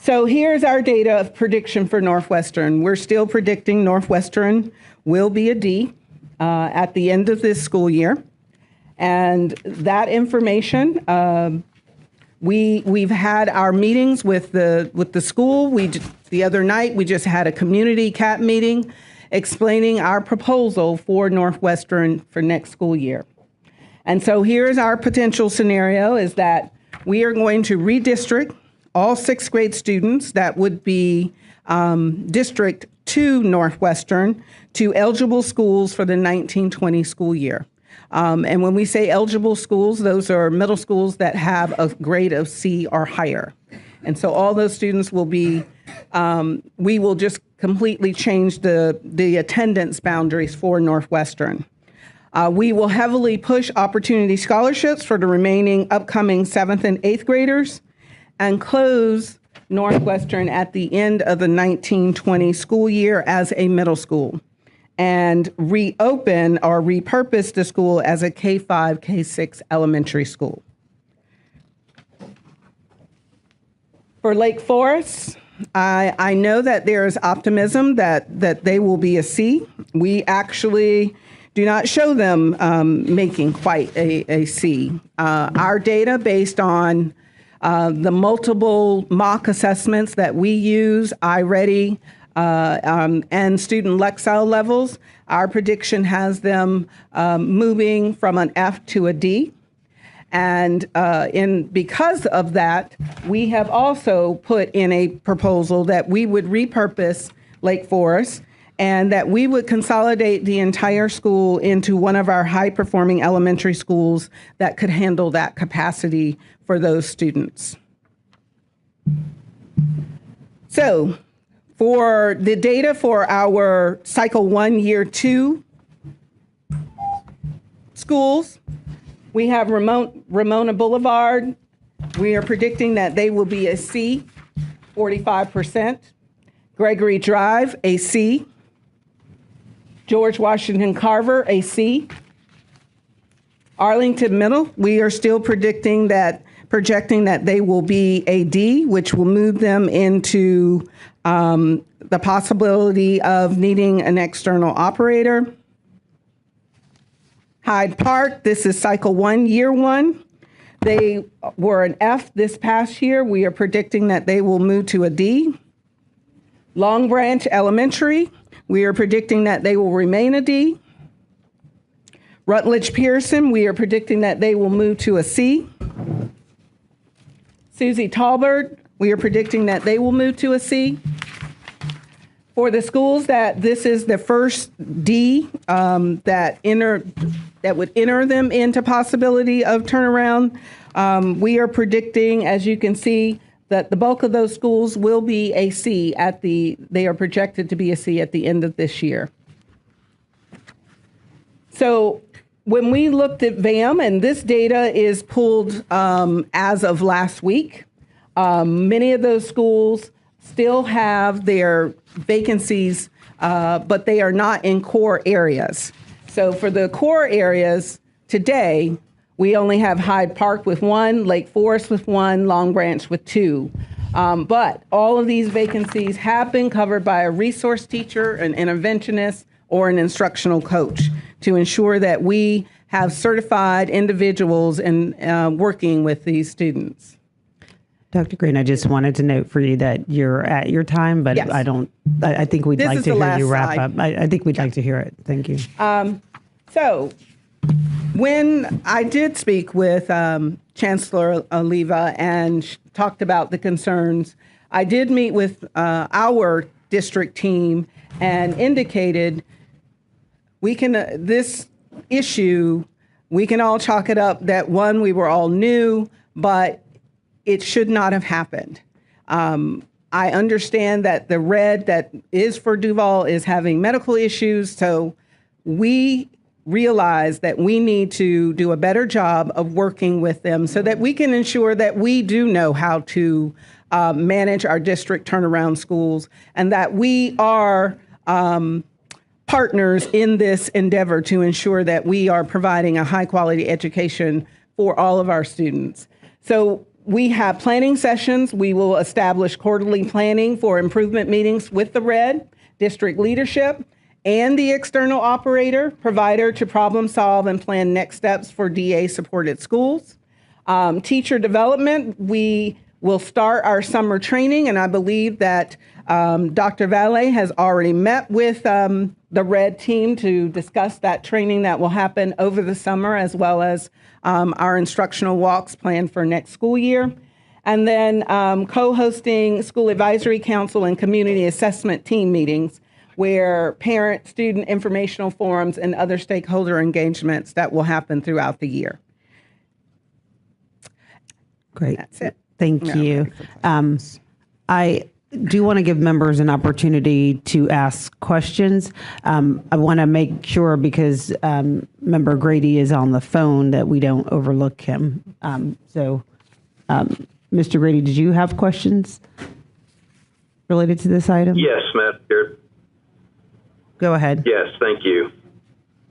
So here's our data of prediction for Northwestern. We're still predicting Northwestern will be a D at the end of this school year. And that information, we've had our meetings with the school. The other night, we just had a community CAP meeting explaining our proposal for Northwestern for next school year. And so here's our potential scenario is that we are going to redistrict all sixth grade students that would be district to Northwestern to eligible schools for the 1920 school year. And when we say eligible schools, those are middle schools that have a grade of C or higher. And so all those students will be, we will just completely change the attendance boundaries for Northwestern. We will heavily push opportunity scholarships for the remaining upcoming 7th and 8th graders and close Northwestern at the end of the 1920 school year as a middle school and reopen or repurpose the school as a K-5, K-6 elementary school. For Lake Forest, I know that there is optimism that they will be a C. We actually do not show them making quite a C. Our data based on the multiple mock assessments that we use, iReady, and student Lexile levels, our prediction has them moving from an F to a D. And because of that, we have also put in a proposal that we would repurpose Lake Forest and that we would consolidate the entire school into one of our high-performing elementary schools that could handle that capacity for those students. So for the data for our Cycle 1, Year 2 schools, we have Ramona Boulevard. We are predicting that they will be a C, 45%. Gregory Drive, a C. George Washington Carver, a C. Arlington Middle, we are still projecting that they will be a D, which will move them into the possibility of needing an external operator. Hyde Park, this is Cycle 1, Year 1. They were an F this past year. We are predicting that they will move to a D. Long Branch Elementary, we are predicting that they will remain a D. Rutledge Pearson, we are predicting that they will move to a C. Susie Talbert, we are predicting that they will move to a C. For the schools that this is the first D that would enter them into possibility of turnaround, we are predicting, as you can see, that the bulk of those schools will be a C they are projected to be a C at the end of this year. So when we looked at VAM, and this data is pulled as of last week, many of those schools still have their vacancies, but they are not in core areas. So for the core areas today, we only have Hyde Park with 1, Lake Forest with 1, Long Branch with 2. But all of these vacancies have been covered by a resource teacher, an interventionist, or an instructional coach to ensure that we have certified individuals in working with these students. Dr. Green, I just wanted to note for you that you're at your time, but yes. I think we'd like to hear you wrap up. I think we'd like to hear it. Thank you. So when I did speak with Chancellor Oliva and talked about the concerns, I did meet with our district team and indicated this issue, we can all chalk it up that one, we were all new, but it should not have happened. I understand that the red that is for Duval is having medical issues, so we realize that we need to do a better job of working with them so that we can ensure that we do know how to manage our district turnaround schools and that we are partners in this endeavor to ensure that we are providing a high quality education for all of our students. So We have planning sessions. We will establish quarterly planning for improvement meetings with the RED, district leadership, and the external operator, provider to problem solve and plan next steps for DA-supported schools. Teacher development, we will start our summer training, and I believe that Dr. Valle has already met with the RED team to discuss that training that will happen over the summer, as well as our instructional walks planned for next school year. And then co-hosting school advisory council and community assessment team meetings, where parent, student informational forums, and other stakeholder engagements that will happen throughout the year. Great. That's it. Thank you. I do want to give members an opportunity to ask questions. I want to make sure, because Member Grady is on the phone, that we don't overlook him. Mr. Grady, did you have questions related to this item? Yes, Madam Chair. Go ahead. Yes, thank you.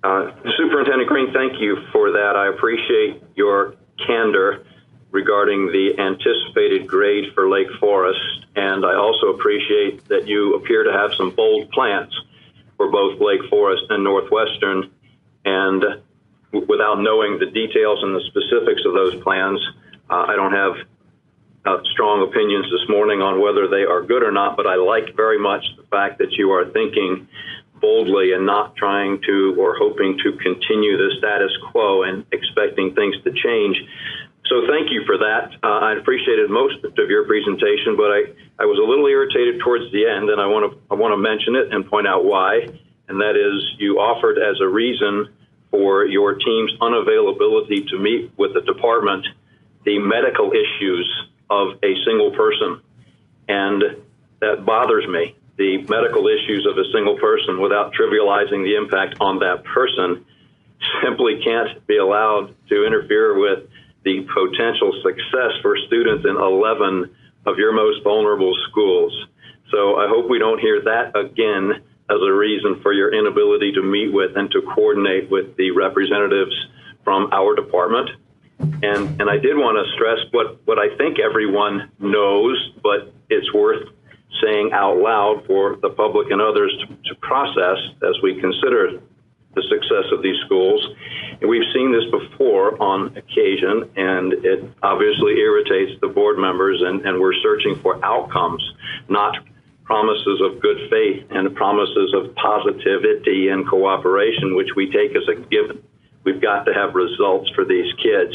Superintendent Green, thank you for that. I appreciate your candor regarding the anticipated grade for Lake Forest, and I also appreciate that you appear to have some bold plans for both Lake Forest and Northwestern, and without knowing the details and the specifics of those plans, I don't have strong opinions this morning on whether they are good or not, but I like very much the fact that you are thinking boldly and not trying to or hoping to continue the status quo and expecting things to change. So thank you for that. I appreciated most of your presentation, but I was a little irritated towards the end, and I want to mention it and point out why. And that is, you offered as a reason for your team's unavailability to meet with the department the medical issues of a single person, and that bothers me. The medical issues of a single person, without trivializing the impact on that person, simply can't be allowed to interfere with the potential success for students in 11 of your most vulnerable schools. So I hope we don't hear that again as a reason for your inability to meet with and to coordinate with the representatives from our department. And I did want to stress what I think everyone knows, but it's worth saying out loud for the public and others to process as we consider the success of these schools. And we've seen this before on occasion, and it obviously irritates the board members, and we're searching for outcomes, not promises of good faith and promises of positivity and cooperation, which we take as a given. We've got to have results for these kids.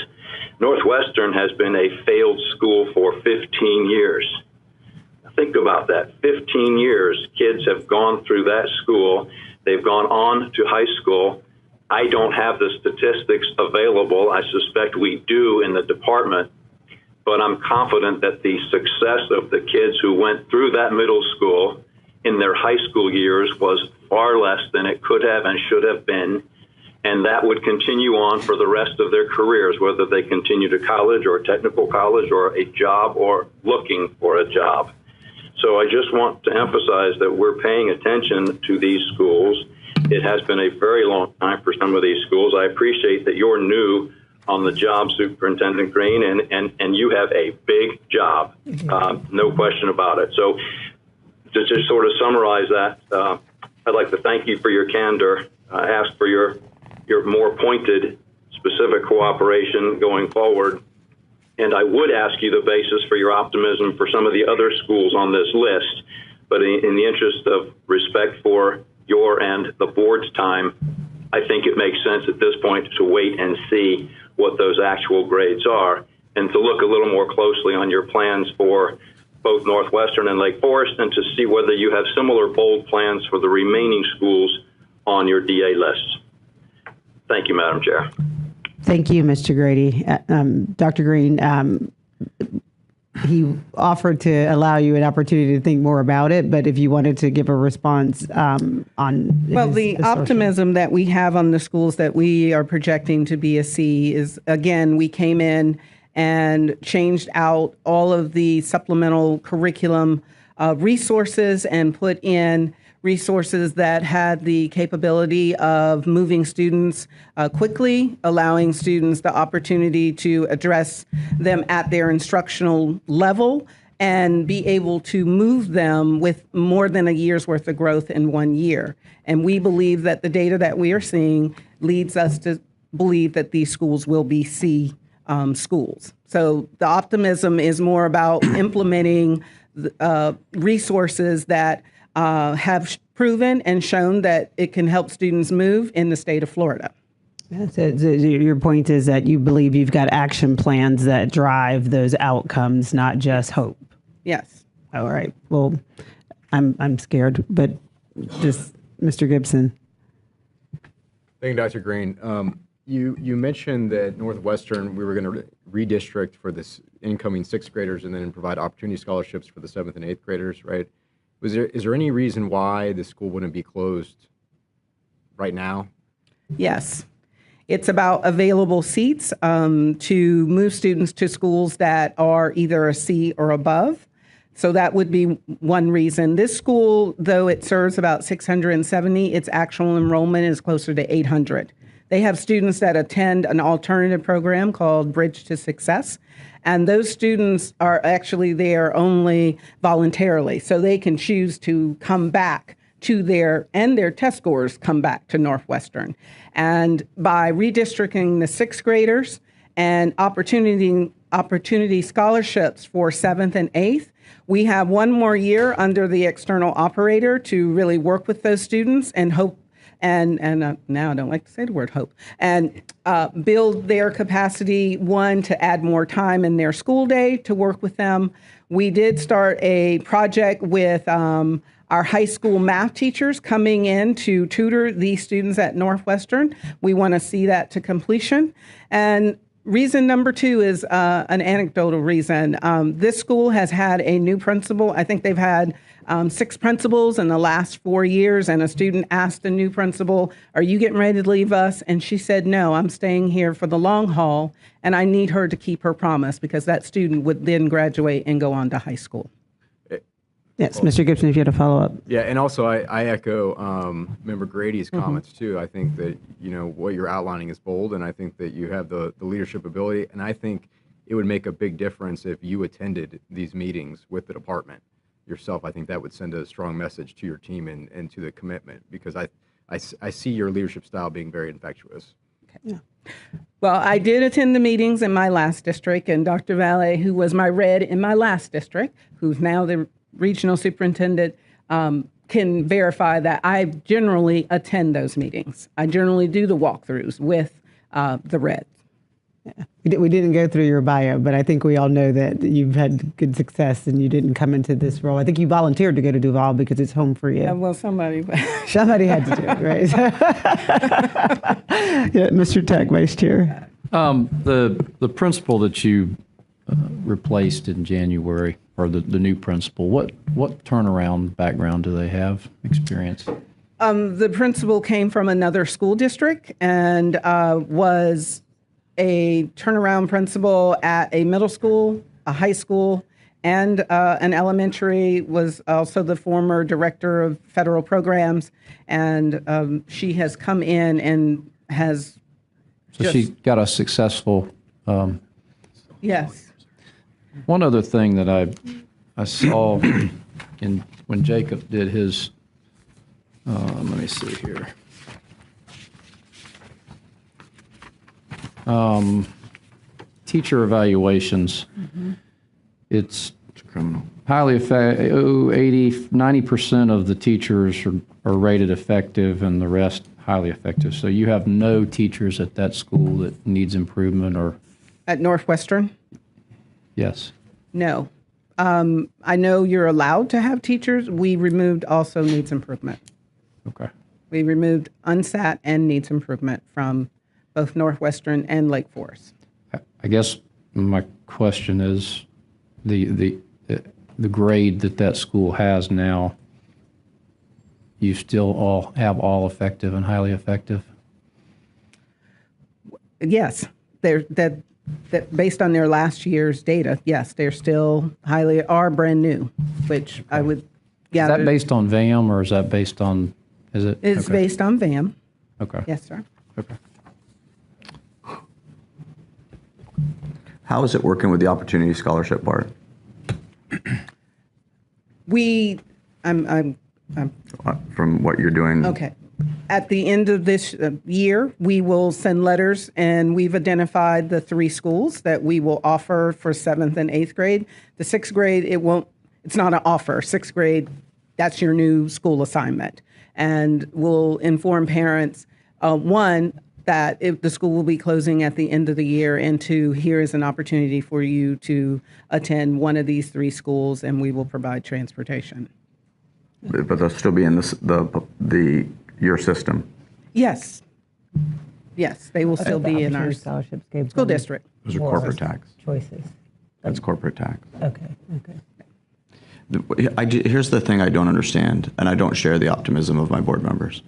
Northwestern has been a failed school for 15 years. Think about that. 15 years, kids have gone through that school. They've gone on to high school. I don't have the statistics available. I suspect we do in the department, but I'm confident that the success of the kids who went through that middle school in their high school years was far less than it could have and should have been, and that would continue on for the rest of their careers, whether they continue to college or technical college or a job or looking for a job. So I just want to emphasize that we're paying attention to these schools. It has been a very long time for some of these schools. I appreciate that you're new on the job, Superintendent Green, and you have a big job, no question about it. So to just sort of summarize that, I'd like to thank you for your candor, ask for your more pointed, specific cooperation going forward. And I would ask you the basis for your optimism for some of the other schools on this list. But in the interest of respect for your and the board's time, I think it makes sense at this point to wait and see what those actual grades are, and to look a little more closely on your plans for both Northwestern and Lake Forest, and to see whether you have similar bold plans for the remaining schools on your DA list. Thank you, Madam Chair. Thank you, Mr. Grady. Dr. Green, he offered to allow you an opportunity to think more about it, but if you wanted to give a response on the optimism that we have on the schools that we are projecting to be a C is, again, we came in and changed out all of the supplemental curriculum resources and put in resources that had the capability of moving students quickly, allowing students the opportunity to address them at their instructional level and be able to move them with more than a year's worth of growth in 1 year. And we believe that the data that we are seeing leads us to believe that these schools will be C schools. So the optimism is more about implementing resources that have proven and shown that it can help students move in the state of Florida. So your point is that you believe you've got action plans that drive those outcomes, not just hope. Yes. All right. Well, I'm scared, but just Mr. Gibson. Thank you, Dr. Green. You mentioned that Northwestern, we were going to redistrict for this incoming sixth graders and then provide opportunity scholarships for the seventh and eighth graders, right? Is there any reason why the school wouldn't be closed right now? Yes. It's about available seats to move students to schools that are either a C or above. So that would be one reason. This school, though it serves about 670, its actual enrollment is closer to 800. They have students that attend an alternative program called Bridge to Success, and those students are actually there only voluntarily, so they can choose to come back to their test scores come back to Northwestern. And by redistricting the sixth graders and opportunity scholarships for seventh and eighth, we have 1 more year under the external operator to really work with those students and hope and now I don't like to say the word hope, and build their capacity, one, to add more time in their school day to work with them. We did start a project with our high school math teachers coming in to tutor these students at Northwestern. We want to see that to completion. And reason number 2 is an anecdotal reason. This school has had a new principal. I think they've had 6 principals in the last 4 years, and a student asked the new principal, "Are you getting ready to leave us?" And she said, "No, I'm staying here for the long haul, and I need her to keep her promise," because that student would then graduate and go on to high school. Yes, Mr. Gibson, if you had a follow-up. Yeah, and also I echo Member Grady's comments too. I think that what you're outlining is bold, and I think that you have the leadership ability, and I think it would make a big difference if you attended these meetings with the department yourself. I think that would send a strong message to your team and to the commitment, because I see your leadership style being very infectious. Okay. Yeah. Well, I did attend the meetings in my last district, and Dr. Valle, who was my red in my last district, who's now the regional superintendent, can verify that I generally attend those meetings. I generally do the walkthroughs with the Reds. Yeah. We didn't go through your bio, but I think we all know that you've had good success and you didn't come into this role. I think you volunteered to go to Duval because it's home for you. Well, somebody had to do it, right? Yeah, Mr. Tech, Vice Chair. The principal that you replaced in January, or the new principal, what turnaround background do they have, experience? The principal came from another school district and was a turnaround principal at a middle school, a high school, and an elementary, was also the former director of federal programs, and she has come in and has she got a successful... Yes. One other thing that I saw when Jacob did his, let me see here. Teacher evaluations. It's criminal. Highly effective. 90% of the teachers are rated effective, and the rest highly effective. So you have no teachers at that school that needs improvement, or At Northwestern? yes. No. I know you're allowed to have teachers. We removed also needs improvement. Okay. We removed unsat and needs improvement from both Northwestern and Lake Forest. I guess my question is the grade that school has now. You still have all effective and highly effective? Yes, that that based on their last year's data, yes, they're still are brand new, which I would Is gather. that based on VAM or is that based on, It's okay. based on VAM. Okay. Yes, sir. Okay. How is it working with the opportunity scholarship part? From what you're doing? Okay. At the end of this year, we will send letters, and we've identified the 3 schools that we will offer for 7th and 8th grade. The 6th grade, it's not an offer. 6th grade, that's your new school assignment. And we'll inform parents, one, that if the school will be closing at the end of the year, and 2, here is an opportunity for you to attend one of these 3 schools, and we will provide transportation. But they'll still be in your system. Yes. Yes, they will still be in our Opportunity scholarships gave school them district. Those are more corporate tax. choices. That's corporate tax. Okay. Here's the thing I don't understand, and I don't share the optimism of my board members.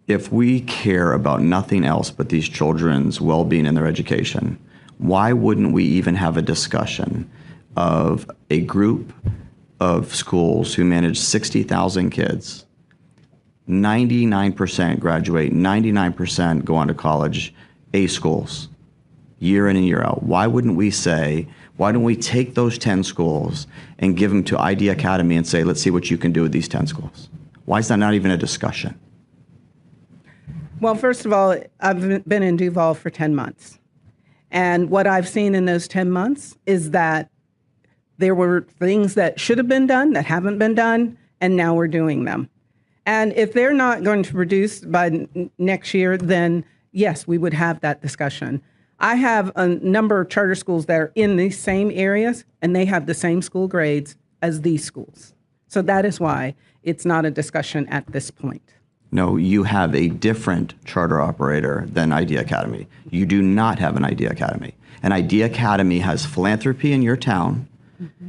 If we care about nothing else but these children's well-being and their education, why wouldn't we even have a discussion of a group of schools who manage 60,000 kids, 99% graduate, 99% go on to college, A schools, year in and year out? Why wouldn't we say, why don't we take those 10 schools and give them to ID Academy and say, let's see what you can do with these 10 schools? Why is that not even a discussion? Well, first of all, I've been in Duval for 10 months. And what I've seen in those 10 months is that there were things that should have been done that haven't been done, and now we're doing them. And if they're not going to produce by next year, then yes, we would have that discussion. I have a number of charter schools that are in these same areas, and they have the same school grades as these schools. So that is why it's not a discussion at this point. No, you have a different charter operator than ID Academy. You do not have an ID Academy. An ID Academy has philanthropy in your town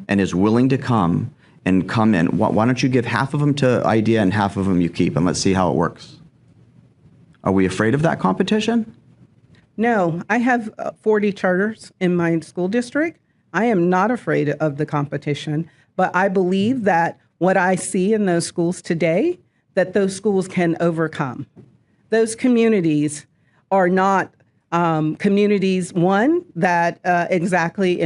and is willing to come in. Why don't you give half of them to IDEA and half of them you keep, and let's see how it works? Are we afraid of that competition? No, I have 40 charters in my school district. I am not afraid of the competition, but I believe that what I see in those schools today, that those schools can overcome. Those communities are not communities, one, that exactly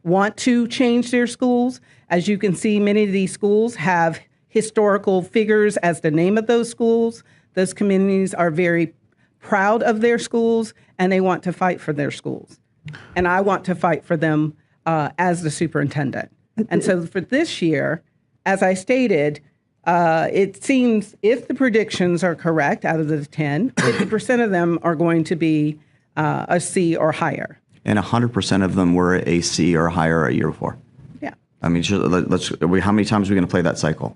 want to change their schools. As you can see, many of these schools have historical figures as the name of those schools. Those communities are very proud of their schools, and they want to fight for their schools. And I want to fight for them as the superintendent. And so for this year, as I stated, it seems if the predictions are correct, out of the 10, 50% of them are going to be a C or higher. And 100% of them were a C or higher a year before. Yeah. I mean, how many times are we going to play that cycle?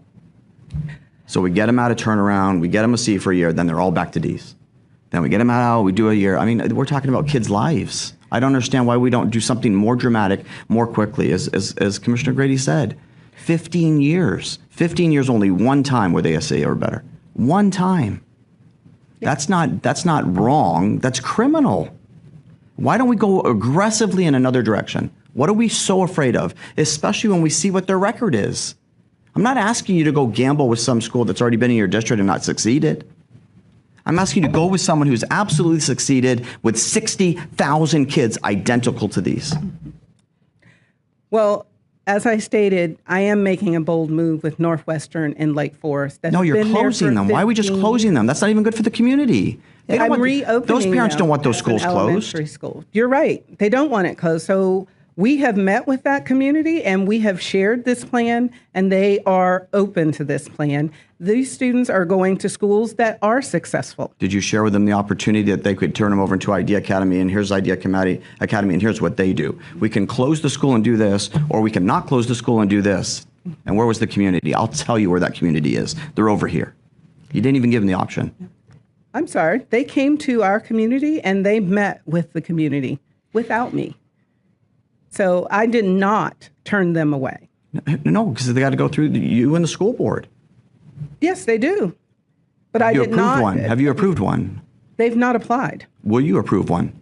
So we get them out of turnaround, we get them a C for a year, then they're all back to Ds. Then we get them out, we do a year. I mean, we're talking about kids' lives. I don't understand why we don't do something more dramatic, more quickly. As Commissioner Grady said, 15 years. 15 years, only one time were they a C or better. One time. Yeah. That's not wrong. That's criminal. Why don't we go aggressively in another direction? What are we so afraid of, especially when we see what their record is? I'm not asking you to go gamble with some school that's already been in your district and not succeeded. I'm asking you to go with someone who's absolutely succeeded with 60,000 kids identical to these. Well, as I stated, I am making a bold move with Northwestern and Lake Forest. No, you're closing them. Why are we just closing them? That's not even good for the community. I'm reopening those parents don't want those schools closed. Elementary school. You're right. They don't want it closed. So we have met with that community and we have shared this plan, and they are open to this plan. These students are going to schools that are successful. Did you share with them the opportunity that they could turn them over into ID Academy, and here's ID Academy, and here's what they do? We can close the school and do this, or we can not close the school and do this. And where was the community? I'll tell you where that community is. They're over here. You didn't even give them the option. I'm sorry. They came to our community and they met with the community without me. So I did not turn them away. No, because they got to go through you and the school board. Yes, they do. But I did not. Have you approved one? They've not applied. Will you approve one?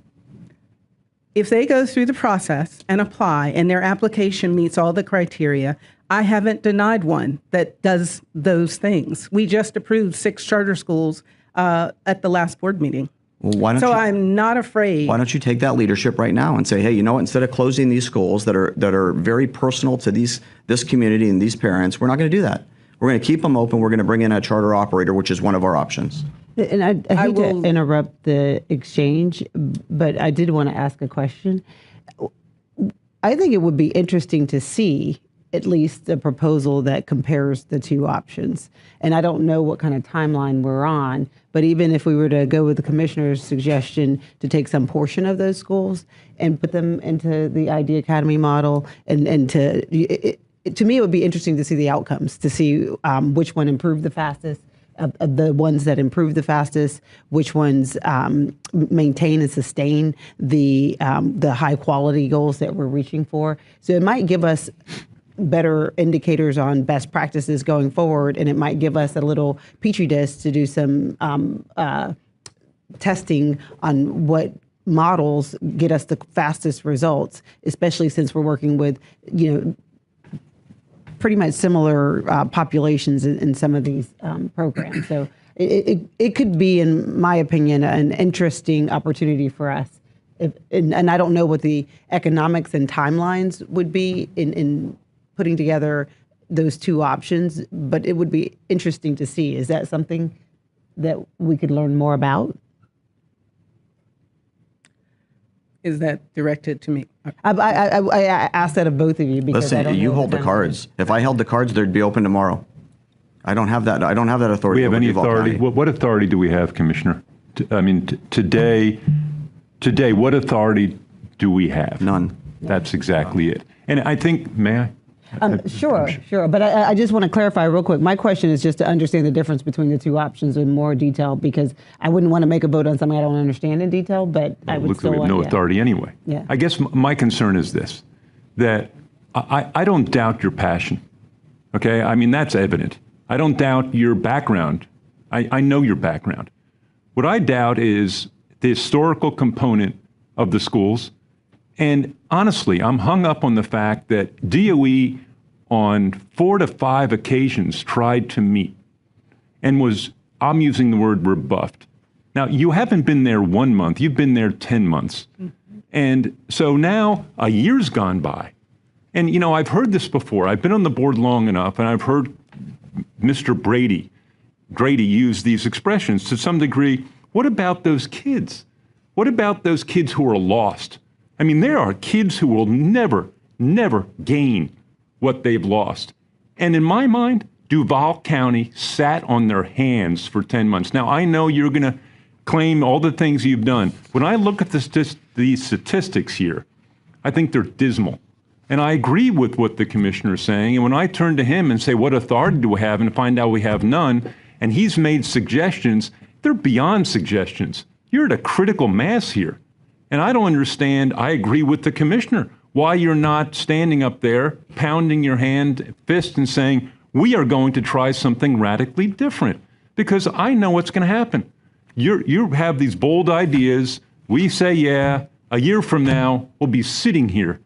If they go through the process and apply and their application meets all the criteria, I haven't denied one that does those things. We just approved 6 charter schools at the last board meeting. Well, why don't So you, I'm not afraid. why don't you take that leadership right now and say, hey, you know what? Instead of closing these schools that are very personal to this community and these parents, we're not going to do that. We're going to keep them open. We're going to bring in a charter operator, which is one of our options. And I hate to interrupt the exchange, but I did want to ask a question. I think it would be interesting to see at least a proposal that compares the two options. And I don't know what kind of timeline we're on, but even if we were to go with the commissioner's suggestion to take some portion of those schools and put them into the ID Academy model and to me, it would be interesting to see the outcomes, to see which one improved the fastest, of the ones that improve the fastest, which ones maintain and sustain the high quality goals that we're reaching for. So it might give us better indicators on best practices going forward, and it might give us a little petri dish to do some testing on what models get us the fastest results, especially since we're working with, pretty much similar populations in some of these programs. So it could be, in my opinion, an interesting opportunity for us. And I don't know what the economics and timelines would be in putting together those two options, but it would be interesting to see. Is that something that we could learn more about? Is that directed to me? I asked that of both of you because I Listen, don't you know hold the cards. If I held the cards, they'd be open tomorrow. I don't have that. I don't have that authority. We have over any Duval authority? County. What authority do we have, Commissioner? Today, what authority do we have? None. That's exactly it. And I think, may I? Sure. But I just want to clarify real quick. My question is just to understand the difference between the two options in more detail, because I wouldn't want to make a vote on something I don't understand in detail, but I would Looks still like we have no want, authority anyway. Yeah. I guess my concern is this, that I don't doubt your passion, okay? I mean, that's evident. I don't doubt your background. I know your background. What I doubt is the historical component of the schools. And honestly, I'm hung up on the fact that DOE on 4 to 5 occasions tried to meet and was, I'm using the word rebuffed. Now, you haven't been there 1 month, you've been there 10 months. Mm-hmm. And so now a year's gone by. And, I've heard this before. I've been on the board long enough, and I've heard Mr. Grady use these expressions to some degree. What about those kids? What about those kids who are lost? I mean, there are kids who will never gain what they've lost. And in my mind, Duval County sat on their hands for 10 months. Now, I know you're going to claim all the things you've done. When I look at these statistics here, I think they're dismal. And I agree with what the commissioner is saying. And when I turn to him and say, what authority do we have, and find out we have none, and he's made suggestions, they're beyond suggestions. You're at a critical mass here. And I don't understand, I agree with the commissioner, why you're not standing up there, pounding your fist and saying, we are going to try something radically different. Because I know what's going to happen. You have these bold ideas. We say, yeah, a year from now, we'll be sitting here.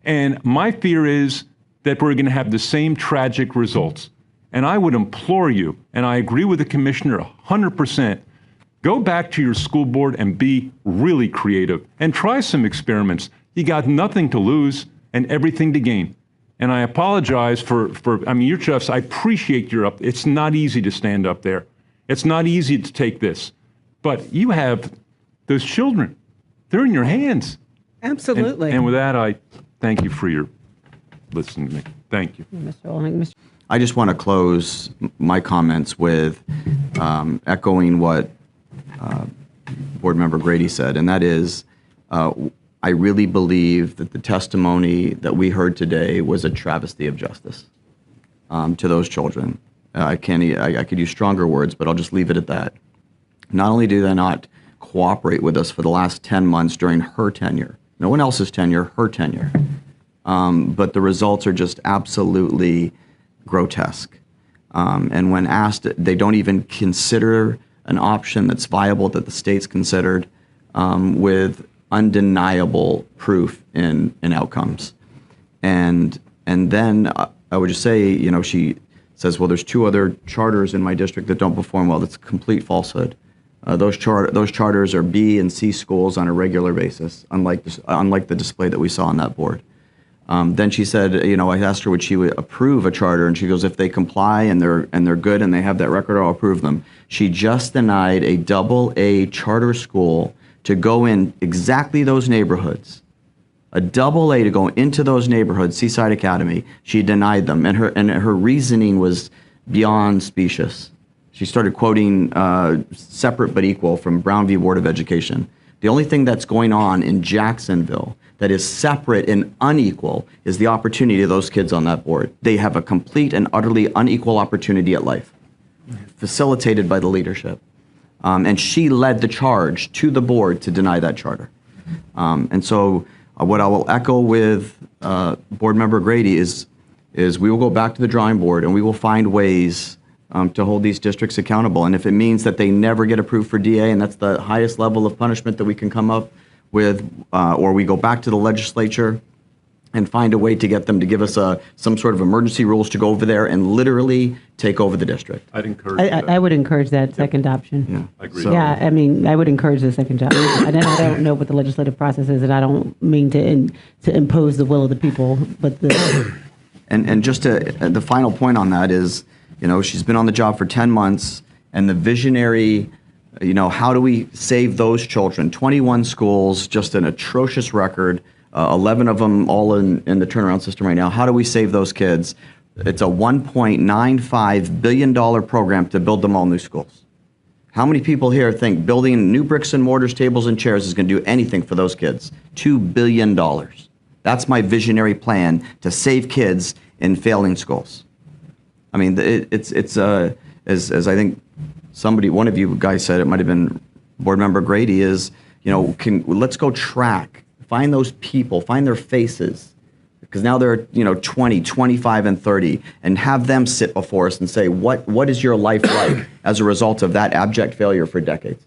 And my fear is that we're going to have the same tragic results. And I would implore you, and I agree with the commissioner 100%, go back to your school board and be really creative and try some experiments. You got nothing to lose and everything to gain. And I apologize you're just, I appreciate your up. It's not easy to stand up there. It's not easy to take this. But you have those children. They're in your hands. Absolutely. And with that, I thank you for your listening to me. Thank you. Mr. Olnick, I just want to close my comments with echoing what Board Member Grady said, and that is, I really believe that the testimony that we heard today was a travesty of justice to those children. I could use stronger words, but I'll just leave it at that. Not only do they not cooperate with us for the last 10 months during her tenure, no one else's tenure, her tenure, but the results are just absolutely grotesque. And when asked, they don't even consider an option that's viable that the state's considered with undeniable proof in outcomes. And then I would just say, you know, she says, well, there's 2 other charters in my district that don't perform well. That's a complete falsehood. Those charters are B and C schools on a regular basis, unlike the display that we saw on that board. Then she said, you know, I asked her would she approve a charter, and she goes, if they comply and they're good and they have that record, I'll approve them. She just denied a AA charter school to go in exactly those neighborhoods. A AA to go into those neighborhoods, Seaside Academy. She denied them, and her reasoning was beyond specious. She started quoting separate but equal from Brown v. Board of Education. The only thing that's going on in Jacksonville that is separate and unequal is the opportunity of those kids on that board. They have a complete and utterly unequal opportunity at life, facilitated by the leadership. And she led the charge to the board to deny that charter. And so what I will echo with Board Member Grady is we will go back to the drawing board and we will find ways to hold these districts accountable. And if it means that they never get approved for DA, and that's the highest level of punishment that we can come up with, or we go back to the legislature and find a way to get them to give us some sort of emergency rules to go over there and literally take over the district. I'd encourage that. I would encourage that second option. Yeah. I agree. Yeah, I mean, I would encourage the second option. I don't know what the legislative process is, and I don't mean to impose the will of the people, but And just the final point on that is, you know, she's been on the job for 10 months, and the visionary, you know, how do we save those children? 21 schools, just an atrocious record, 11 of them all in the turnaround system right now. How do we save those kids? It's a $1.95 billion program to build them all new schools. How many people here think building new bricks and mortars, tables and chairs is going to do anything for those kids? $2 billion. That's my visionary plan to save kids in failing schools. I mean, it's as I think one of you guys said, it might have been Board Member Grady, is, you know, let's go track, find those people, find their faces, because now they're, you know, 20, 25, and 30, and have them sit before us and say, what is your life like as a result of that abject failure for decades?